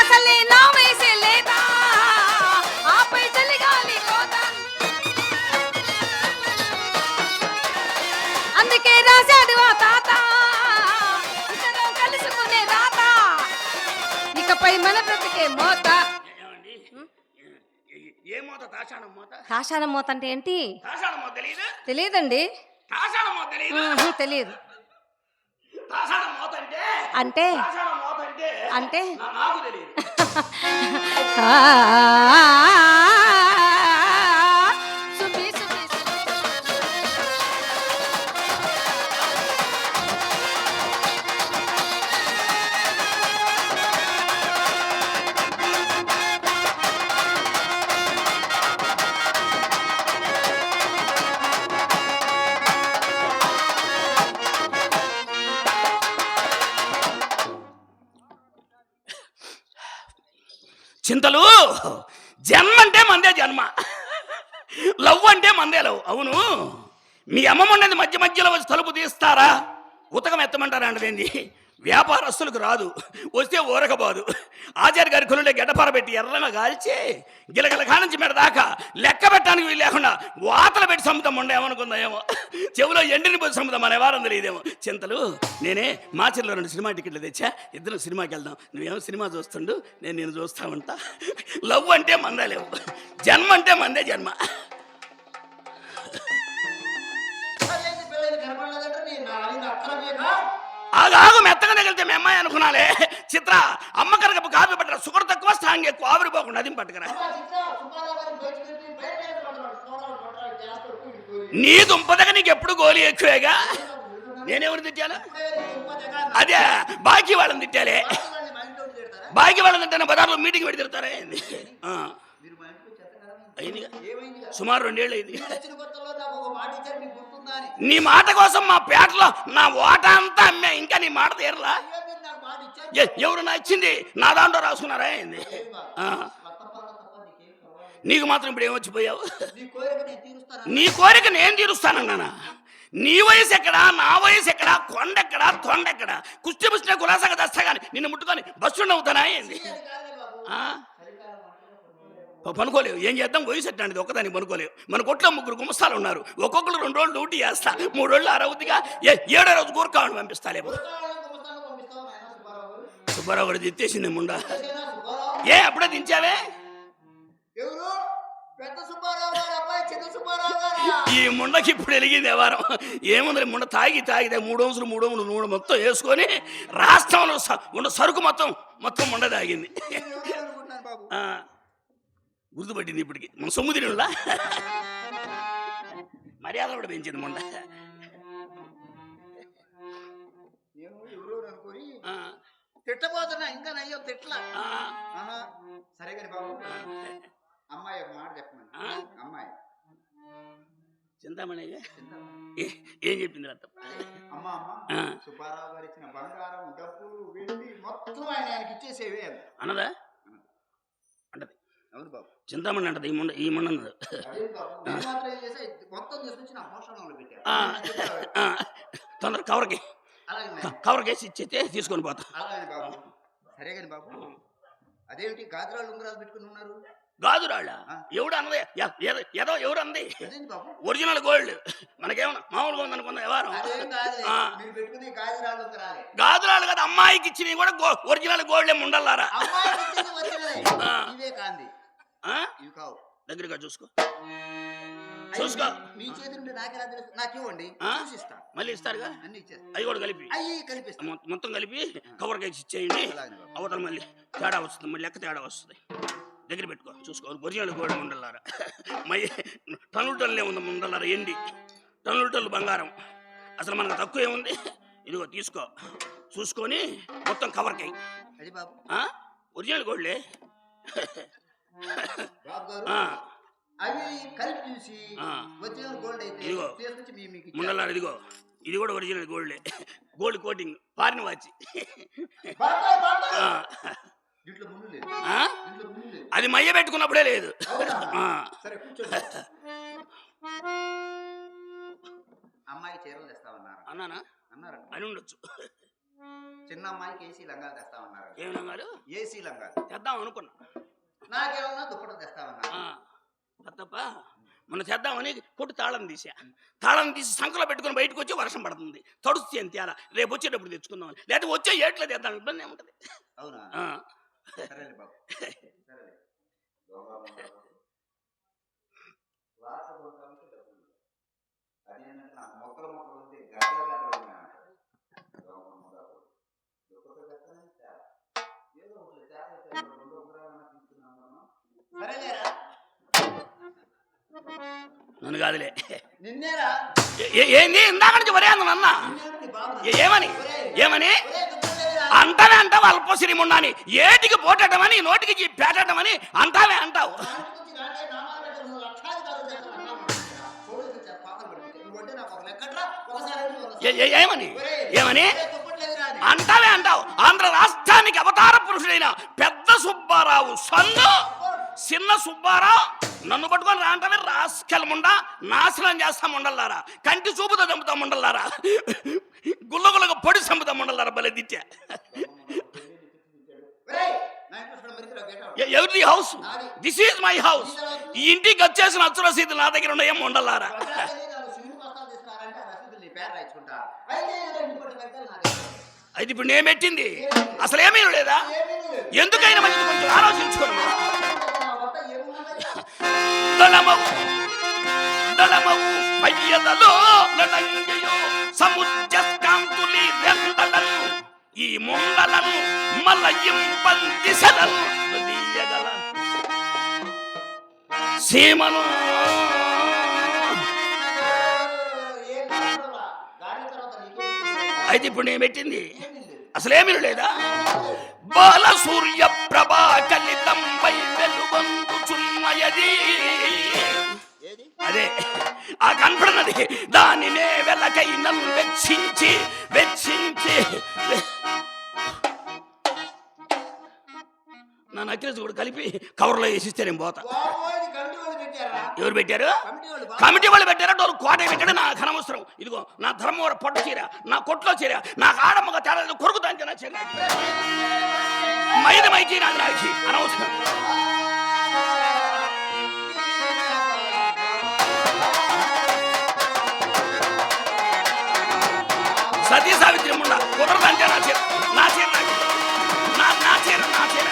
అసలే నా వయసే లేదా, ఆపై చలిగాలి కోత. అందుకే రాశాడు ఆ తాత, ఇద్దరం కలుసుకునే రాత, ఇకపై మన బ్రతికే మోత. ఏమండి ఏ మూత తాషాణం మూత కాషాయం మోత అంటే ఏంటి? తాషాణం మూత తెలియదు తెలియదండి. తాషాణం మూత తెలియదు తెలియదు తాషాణం మూత అంటే అంటే తాషాణం మూత అంటే అంటే నాకు తెలియదు సుబ్బి సుబ్బి చింతలు జన్మ అంటే మందే జన్మ లవ్ అంటే మందే లవ్ అవును మీ అమ్మమ్మ ఉండేది మధ్య మధ్యలో వచ్చి తలుపు తీస్తారా ఉతకం ఎత్తమంటారా అంటదేంది వ్యాపారస్తులకు రాదు వస్తే ఊరకపోదు ఆచార్య గారి కొలులే గడ్డపార పెట్టి ఎర్రగా కాల్చి గిలగిల కానించి మెడదాకా లెక్క పెట్టడానికి వీలు లేకుండా వాతలు పెట్టి సముద్రం ఉండేమనుకుందా ఏమో చెవిలో ఎండిని పోయి సముద్రం అనే వారం తెలియదేమో చింతలు నేనే మాచిలో 2 సినిమా టికెట్లు తెచ్చా ఇద్దరు సినిమాకి వెళ్దాం నువ్వేమో సినిమా చూస్తుండు నేను చూస్తా ఉంటా లవ్ అంటే మందే లేవు జన్మ అంటే మందే జన్మ ఆగాగు మెత్తగా తగిలితే మీ అమ్మాయి అనుకున్నాలే చిత్ర అమ్మ కనుక కాఫీ పట్టరా షుగర్ తక్కువ స్ట్రాంగ్ ఎక్కువ ఆవిరిపోకుండా అది పట్టుకురా నీ దుంపదగా నీకు ఎప్పుడు గోలి ఎక్కువేగా నేనెవరు తిట్టాను అదే బాకీ వాళ్ళని తిట్టాలే బాకీ వాళ్ళని తిట్టాను బజార్లో మీటింగ్ పెట్టి తిడతారా అయిందిగా సుమారు 2 ఏళ్ళు అయింది నీ మాట కోసం మా పేటలో నా ఓట అంతా అమ్మా ఇంకా నీ మాట తీరలా ఎవరు నా ఇచ్చింది నా దాంట్లో రాసుకున్నారా ఏంది నీకు మాత్రం ఇప్పుడు ఏమొచ్చిపోయావు నీ కోరిక నేను తీరుస్తానన్నానా నీ వయసు ఎక్కడా నా వయసు ఎక్కడా కొండెక్కడా తొండెక్కడా కుస్తీ పుష్టిన కులాసాగా తెస్తా కానీ నిన్ను ముట్టుకొని బస్సు అవుతానా ఏంది పనుకోలేవు ఏం చేద్దాం వయసు ఎట్టండి ఒక్కదానికి పనుకోలేవు మన కొట్లో 3 గుమస్తాలు ఉన్నారు ఒక్కొక్కరు 2 రోజులు డ్యూటీ చేస్తా 3 రోజులు అరవుద్దిగా 7వ రోజు కూరకావని పంపిస్తాలేమో సుబ్బారావు కూడా తిట్టేసింది ముండా ఏ అప్పుడే దించావే ఈ ముండకి ఇప్పుడు వెలిగింది వ్యవహారం. ఏముంది ముండ తాగితే 3 అంశులు నూనె మొత్తం వేసుకొని రాష్ట్రంలో ఉన్న సరుకు మొత్తం ముండ తాగింది. గుర్తుపట్టింది ఇప్పటికి మన సొమ్ము తినులా మర్యాద కూడా పెంచింది ముండ. తిట్టబోతున్నా ఇంకా నయ్యో తిట్లా. సరే కానీ బాబు అమ్మాయి ఒక మాట చెప్పమని. అమ్మాయి చింతామణి ఏం చెప్పింది అత్త? అమ్మ సుబ్బారావు గారు ఇచ్చిన బంగారం డబ్బులు వెండి మొత్తం ఆయనకి ఇచ్చేసేవే అన్నదా అంటది. అవును బాబు చింతామణి అంటది ఈ ముండ అన్నది. మొత్తం తీసుకొచ్చి నా పోషణలో పెట్టారు. తొందర కవర్కేసి ఇచ్చేస్తే తీసుకొని పోతా. అలాగే బాబు. సరే కానీ బాబు అదేమిటి గాజురాళ్ళు ఉంగరాలు పెట్టుకుని ఉన్నారు? గాజురాళ్ళ ఎవడు అన్నది? ఏదో ఎవరు అంది? Original gold. మనకేమన్నా మామూలుగా ఉందనుకున్నా వ్యవహారం. గాజురాళ్ళు కదా అమ్మాయికి ఇచ్చినవి కూడా ఒరిజినల్ గోల్డ్ ఉండల్లారా. దగ్గరగా చూసుకో మీ చేతి నుండి నాకు ఇవ్వండి, మళ్ళీ ఇస్తారుగా. అవి కూడా కలిపి మొత్తం కలిపి కవర్ కేసి ఇచ్చేయండి. అవతల మళ్ళీ తేడా వస్తుంది, మళ్ళీ లెక్క తేడా వస్తుంది. దగ్గర పెట్టుకో చూసుకో. Original gold ఉండల్లారా. టన్నులే ఉంది ఉండల్లారా. ఎండి టన్నులు బంగారం. అసలు మనకు తక్కువ ఏముంది? ఇదిగో తీసుకో, చూసుకొని మొత్తం కవర్ కేయి. ఒరిజినల్ గోల్డే. అవి కలిపి చూసి ఒరిజినల్ గోల్డ్ అయితే ఇదిగో ముండల్లారా. ఇదిగో ఇది కూడా ఒరిజినల్ గోల్డే. గోల్డ్ కోటింగ్ పారిన వాచి. అది మయ్య పెట్టుకున్నప్పుడే లేదు. అమ్మాయి చీరలు తెస్తామన్నారు అన్నానా? అన్నారు అని ఉండొచ్చు. చిన్న అమ్మాయికి ఏసీ లంగాలు తెస్తామన్నారు. ఏం లంగాలు? ఏసీ లంగాలు తెద్దాం అనుకున్నా. నాకేమన్నా దుప్పటం తెస్తామన్నారు. తప్ప మొన్న చేద్దామని కొట్టు తాళం తీసి సంకలో పెట్టుకుని బయటకు వచ్చి వర్షం పడుతుంది. తడుస్తుంది అంతే. అలా రేపు వచ్చేటప్పుడు తెచ్చుకుందాం, లేకపోతే వచ్చే ఏట్లో తెద్దాం. ఇబ్బంది ఏముంటది? అవునా? సరేలే బాబు. సరేలే. అదేంటంటే నాకు మొక్కలు ఉంది సరేలేరా. నన్ను కాదులే, నిన్నేరా. ఏంది ఇందాక నుంచి వరే అన్న అన్న. ఏమని అంటావే అంటావు? అల్పశ్రీ మున్నాని ఏటికి పోటమని నోటికి పేటమని అంటావే అంటావు. ఏమని అంటావే అంటావు? ఆంధ్ర రాష్ట్రానికి అవతార పురుషుడైన పెద్ద సుబ్బారావు సన్ను చిన్న సుబ్బారావు నన్ను పట్టుకొని రాంటే రాస్కల్ ముండా నాశనం చేస్తాం ఉండల్లారా. కంటి చూపుతో చంపుతాం ఉండల్లారా. గుల్లగుల్లగా పొడి చంపుతాం ఉండల్లారా. భలే దిట్టా. ఎవరి house? This is my house. ఈ ఇంటికి వచ్చేసిన అచ్చుల రసీదులు నా దగ్గర ఉన్న ఏం ఉండల్లారా. అయితే ఇప్పుడు నేను పెట్టింది అసలు ఏమీ లేదా? ఎందుకైనా మంచిది కొంచెం ఆలోచించుకోండి. ఈ ముండలను మలయింపందిసలను దీయగల సీమను. అయితే ఇప్పుడు నేను పెట్టింది అసలేమీ లేదా? బాల సూర్య ప్రభా కలితంపై వెలుగొందుచున్నయది. అదే ఆ కనపడినది. దానినే వెలకై నన్ను వెచ్చించి నా నక్లెస్ కూడా కలిపి కవర్లో వేసిస్తే నేను పోతా. ఎవరు పెట్టారు? కమిటీ వాళ్ళు పెట్టారా? డోరు కోట పెట్టాడు. నాకు అనవసరం. ఇదిగో నా ధర్మవరం పొట్ట చీర, నా కొట్లో చీర, నాకు ఆడమ్మగా తేడా కొరుకుతానికి నా చీర మైకి నాకు రాకి అనవసరం. సతీ సావిత్రి ముండ కుదరదంటే నా చీర నా చీర నా చీర నా చీర.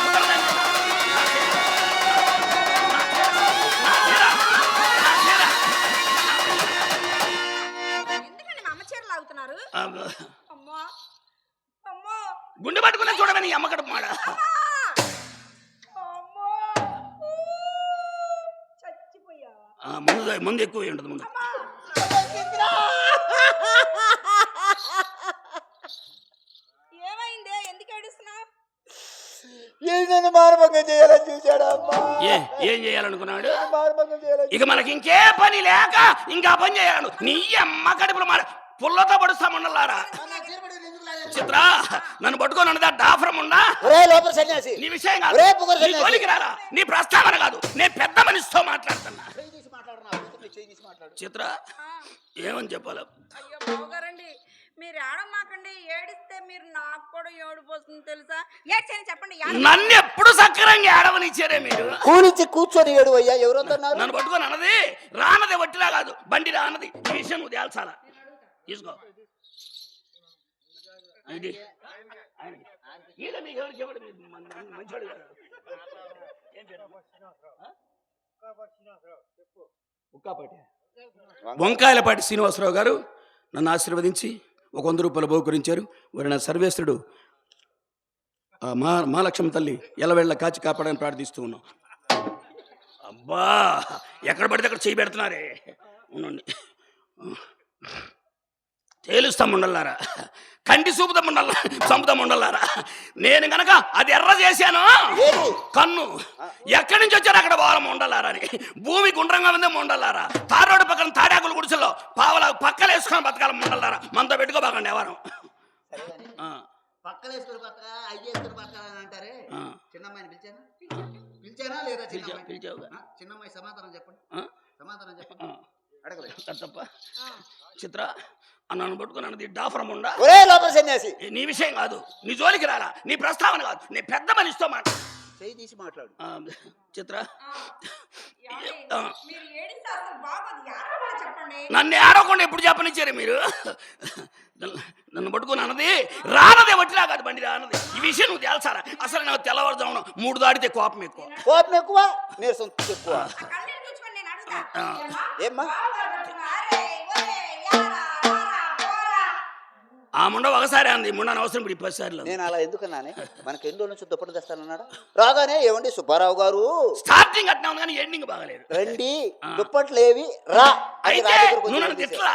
కుదరదంటే మాడ. అమ్మో! చచ్చిపోయావా? ముందు ఎక్కువ ఉంటుంది ముందు. ఏమైందే? ఎందుకు ఏడుస్తున్నావు? నన్ను మానభంగం చేయాలని చూశాడు అమ్మా. ఏం చేయాలనుకున్నాడు? మానభంగం చేయాలని. ఇక మనకి ఇంకే పని లేక ఇంకా పని చేయాలను. నీ అమ్మ కడుపులో మాడ పుల్లతో పడుస్తామన్నారా? చిత్ర నన్ను పట్టుకొని ఉన్నదా డాఫరం ఉందా? లోపల సన్యాసి నీ విషయం కాదు, ఒరే పొగరు నీ సన్యాసి. జోలికి రారా. నీ ప్రస్తావన కాదు, నేను పెద్ద మనిషితో మాట్లాడుతున్నా. చిత్ర ఏమని చెప్పాలి? అయ్యో బావగారండి, మీరు ఏడమాకండి. ఏడిస్తే మీరు నాకు కూడా ఏడుపు వస్తుంది తెలుసా? ఏడ్చని చెప్పండి. నన్ను ఎప్పుడు సక్రంగా ఏడవనిచ్చారే మీరు? కూలించి కూర్చొని ఏడు అయ్యా. ఎవరొద్దన్నారు? నన్ను పట్టుకొని అన్నది రానది వట్టిలా కాదు, బండి రానది. ఈ విషయం నువ్వు తేల్చాలా. తీసుకో. ఇది ఆయనకి. ఈయన మీకు ఎవరికి ఎవడు మంచోడు కాదు. ఏం పేరు? వంకాయలపాటి శ్రీనివాసరావు గారు నన్ను ఆశీర్వదించి 100 రూపాయలు బహుకరించారు. వారి నా సర్వేశ్వరుడు మా లక్ష్మి తల్లి ఎలవేళ్ల కాచి కాపాడని ప్రార్థిస్తూ ఉన్నాం. అబ్బా ఎక్కడ పడితే అక్కడ చేయి పెడుతున్నారే. ఉండండి, తేలుస్తాం ఉండల్లారా, కంటి చూపుతాం ఉండాల, చంపుతాం ఉండల్లారా. నేను గనక అది ఎర్ర చేశాను కన్ను, ఎక్కడి నుంచి వచ్చారు అక్కడ పోవాలం ఉండల్లారా అని. భూమి గుండ్రంగా ఉందే ఉండల్లారా. తారోడు పక్కన తాడాకులు గుడిసెల్లో పావలా పక్కలు వేసుకొని బతకాల ఉండల్లారా. మనతో పెట్టుకోబాకండి ఎవరు. పక్కలేసుకుని బతకా అయ్యేసుకుని బతకాలని అంటారే. చిన్నమ్మాయిని పిలిచానా లేదా? చిన్నమ్మాయి సమాధానం చెప్పండి. సమాధానం చెప్పండి. అడగలేదు తప్ప. చిత్ర నన్ను పట్టుకుని అన్నది డాఫరం ఉండా? లోపల సన్యాసి. నీ విషయం కాదు, నీ జోలికి రాలా. నీ ప్రస్తావన కాదు, నీ పెద్ద మనిషితో మాట్లాడు. చేయి తీసి మాట్లాడు. చిత్ర మీరు ఏడిస్తే అసలు బాగోదు. ఏడవమని చెప్పండి. నన్ను ఏడవకుండా ఎప్పుడు చెప్పనిచ్చారు మీరు? నన్ను పట్టుకుని అన్నది రానదే వట్టిలా కాదు, బండి రానది. ఈ విషయం నువ్వు తేల్చారా. అసలు నాకు తెల్లవారుజామున 3 దాటితే కోపం ఎక్కువ. కోపం ఎక్కువ, నీరసం ఎక్కువ. కళ్ళని చూసుకొని నేను అడుగుతా. ఏమ్మా? అరే, ఒరే, యారా, రారా, పోరా. ఆ ముండ ఒకసారి అంది, ముండ అవసరం ఇప్పుడు 10 సార్లు. నేను అలా ఎందుకన్నానే? మనకి ఎన్నో నుంచి దుప్పటి తెస్తానన్నాడా? రాగానే ఏమండి సుబ్బారావు గారు స్టార్టింగ్ అట్లా ఉంది కానీ ఎండింగ్ బాగలేదు. రండి దుప్పట్లేవి రా. అయితే నువ్వు నన్ను తిట్టలా?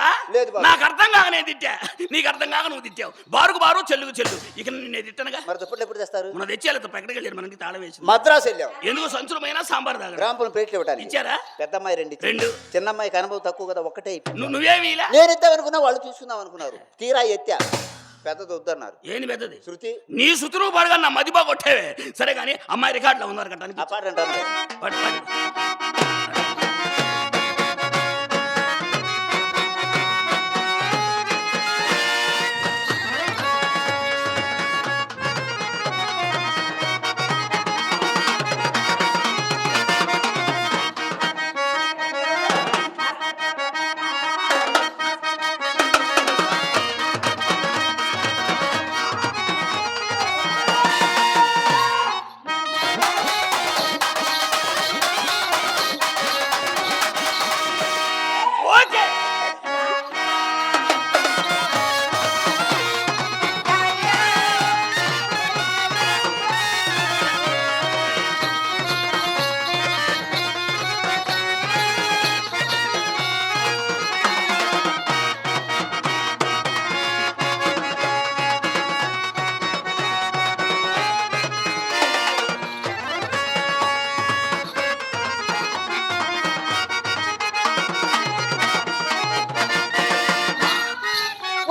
నాకు అర్థం కాక నేను తిట్టా, నీకు అర్థం కాక నువ్వు తిట్టావు. బారుకు బారు చెల్లుకు చెల్లు. ఇక నేను తిట్టనుగా. మరి దుప్పట్లు ఎప్పుడు తెస్తారు? మన తెచ్చేయాలి. ఎక్కడికి వెళ్ళారు? మనకి తాళం వేసి మద్రాసు వెళ్ళాం. ఎందుకు? సంచులమైనా సాంబార్ దాకా గ్రాంపురం ప్లేట్లు ఇవ్వడానికి ఇచ్చారా? పెద్దమ్మాయి 2, చిన్నమ్మాయికి అనుభవం తక్కువ కదా, ఒకటే. నువ్వేమి ఇలా? నేను ఇద్దాం అనుకున్నా, వాళ్ళు తీసుకుందాం అనుకున్నారు. తీరా ఎత్తా, పెద్దది వద్దన్నారు. ఏంది పెద్దది? శృతి. నీ శృతి నువ్వు పడగా నా మది బాగా కొట్టేవే. సరే కానీ అమ్మాయి రికార్డులో ఉన్నారు కట్టానికి. ఆ పాట అంటారు.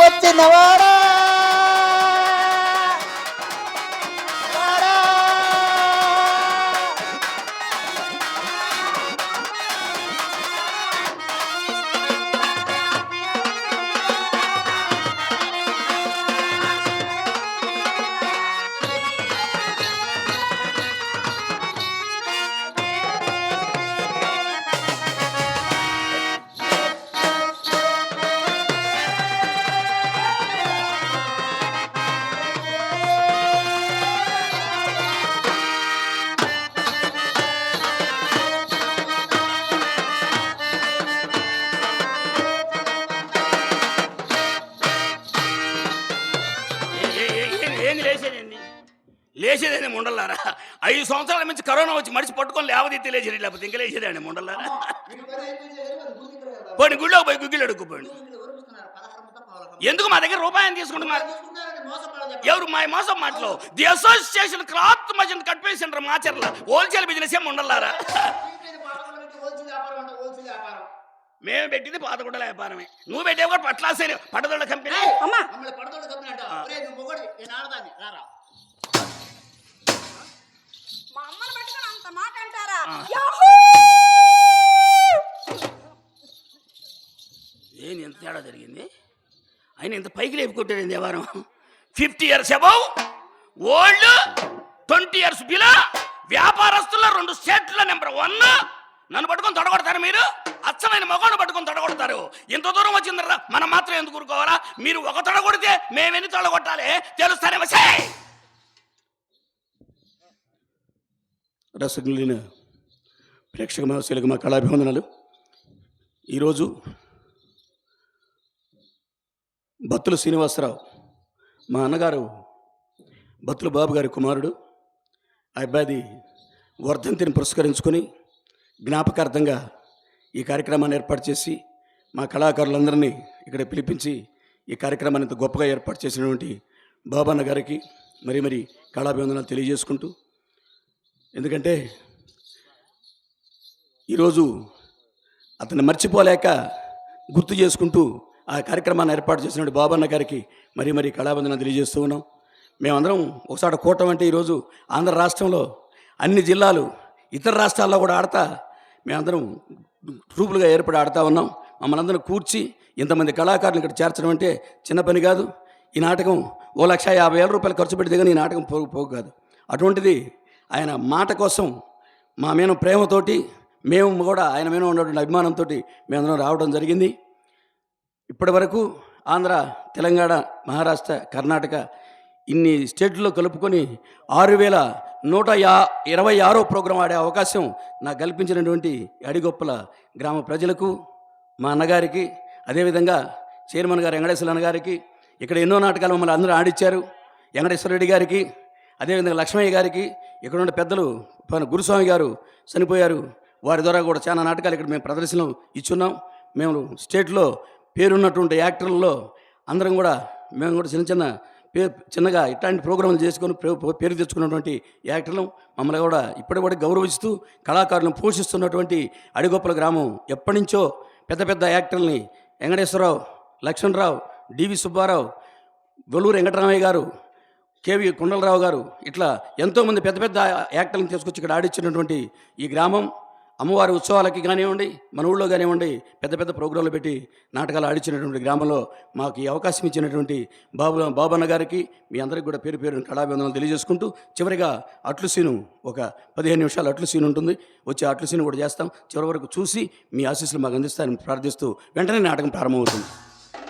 వచ్చినవాడా ముండలారా. 5 సంవత్సరాల నుంచి కరోనా వచ్చి మడిచి పట్టుకొని లేవది తెలియజేది, లేకపోతే ఇంకా లేచేదండి ముండలారా. పోనీ గుళ్ళో పోయి గుగ్గిలు అడుక్కుపోండి. ఎందుకు మా దగ్గర రూపాయలు తీసుకుంటున్నారు? ఎవరు మా మోసం మాటలు? ది అసోసియేషన్ క్లాత్ మర్చెంట్ కట్పే సెంటర్ మాచర్ల హోల్సేల్ బిజినెస్ ఏమి ఉండలారా. మేము పెట్టింది పాతగుడ్డల వ్యాపారమే. నువ్వు పెట్టేవి కూడా పట్లాసే పడదొడ్ల కంపెనీ. అమ్మా మా అమ్మని పట్టుకొని అంత మాట అంటారా? ఏం ఎంత తేడా జరిగింది? ఆయన ఇంత పైకి లేపుకొట్టాడు దేవారం. 50 years above old, 20 years below వ్యాపారస్తుల్లో 2 స్టేట్ల నెంబర్ 1. నన్ను పట్టుకొని తొడగొడతారు మీరు? అచ్చమైన మగవాడు పట్టుకొని తొడగొడతారు. ఇంత దూరం వచ్చిందరా, మనం మాత్రం ఎందుకు ఊరుకోవాలా? మీరు ఒక తొడగొడితే మేమెన్ని తొడగొట్టాలి తెలుస్తానేమో. రసగుల్లిన ప్రేక్షక మహాశయులకు మా కళాభివందనాలు. ఈరోజు బత్తుల శ్రీనివాసరావు మా అన్నగారు బత్తుల బాబు గారి కుమారుడు. ఆ అబ్బాయిది వర్ధంతిని పురస్కరించుకొని జ్ఞాపకార్థంగా ఈ కార్యక్రమాన్ని ఏర్పాటు చేసి మా కళాకారులందరినీ ఇక్కడ పిలిపించి ఈ కార్యక్రమాన్ని ఇంత గొప్పగా ఏర్పాటు చేసినటువంటి బాబన్న గారికి మరి కళాభివందనాలు తెలియజేసుకుంటూ, ఎందుకంటే ఈరోజు అతన్ని మర్చిపోలేక గుర్తు చేసుకుంటూ ఆ కార్యక్రమాన్ని ఏర్పాటు చేసినటువంటి బాబన్న గారికి మరి కళాభివందనాలు తెలియజేస్తూ ఉన్నాం. మేమందరం ఒకసారి కూటమి అంటే ఈరోజు ఆంధ్ర రాష్ట్రంలో అన్ని జిల్లాలు ఇతర రాష్ట్రాల్లో కూడా ఆడతా మేమందరం ట్రూపులుగా ఏర్పడి ఆడుతూ ఉన్నాం. మమ్మల్ని అందరం కూర్చి ఇంతమంది కళాకారులు ఇక్కడ చేర్చడం అంటే చిన్న పని కాదు. ఈ నాటకం 1,50,000 రూపాయలు ఖర్చు పెడితే కానీ ఈ నాటకం పోగు కాదు. అటువంటిది ఆయన మాట కోసం మా మీద ప్రేమతోటి, మేము కూడా ఆయన మీద ఉన్నటువంటి అభిమానంతో మేమందరం రావడం జరిగింది. ఇప్పటి వరకు ఆంధ్ర, తెలంగాణ, మహారాష్ట్ర, కర్ణాటక ఇన్ని స్టేట్లో కలుపుకొని 6,126 ప్రోగ్రాం ఆడే అవకాశం నాకు కల్పించినటువంటి అడిగొప్పల గ్రామ ప్రజలకు, మా అన్నగారికి, అదేవిధంగా చైర్మన్ గారు వెంకటేశ్వర అన్నగారికి, ఇక్కడ ఎన్నో నాటకాలు మమ్మల్ని అందరూ ఆడిచ్చారు, వెంకటేశ్వర రెడ్డి గారికి, అదేవిధంగా లక్ష్మయ్య గారికి, ఇక్కడ ఉన్న పెద్దలు గురుస్వామి గారు చనిపోయారు, వారి ద్వారా కూడా చాలా నాటకాలు ఇక్కడ మేము ప్రదర్శనలు ఇచ్చున్నాం. మేము స్టేట్లో పేరున్నటువంటి యాక్టర్లలో అందరం కూడా మేము కూడా చిన్నగా ఇట్లాంటి ప్రోగ్రాంలు చేసుకొని పేరు తెచ్చుకున్నటువంటి యాక్టర్లు మమ్మల్ని కూడా ఇప్పటికీ గౌరవిస్తూ కళాకారులను పోషిస్తున్నటువంటి అడిగొప్పల గ్రామం ఎప్పటి నుంచో పెద్ద యాక్టర్లని వెంకటేశ్వరరావు, లక్ష్మణరావు, డివి సుబ్బారావు, గొల్లూరు వెంకటరామయ్య గారు, కేవి కొండలరావు గారు, ఇట్లా ఎంతోమంది పెద్ద యాక్టర్లను తీసుకొచ్చి ఇక్కడ ఆడిచ్చినటువంటి ఈ గ్రామం అమ్మవారి ఉత్సవాలకి కానివ్వండి, మన ఊళ్ళో కానివ్వండి పెద్ద ప్రోగ్రాంలు పెట్టి నాటకాలు ఆడించినటువంటి గ్రామంలో మాకు ఈ అవకాశం ఇచ్చినటువంటి బాబన్న గారికి మీ అందరికీ కూడా పేరు కళాభివందనాలు తెలియజేసుకుంటూ, చివరిగా అట్లు సీను ఒక 15 నిమిషాలు అట్లు సీను ఉంటుంది, వచ్చి అట్లు సీను కూడా చేస్తాం. చివరి వరకు చూసి మీ ఆశీస్సులు మాకు అందిస్తారని ప్రార్థిస్తూ వెంటనే నాటకం ప్రారంభమవుతుంది.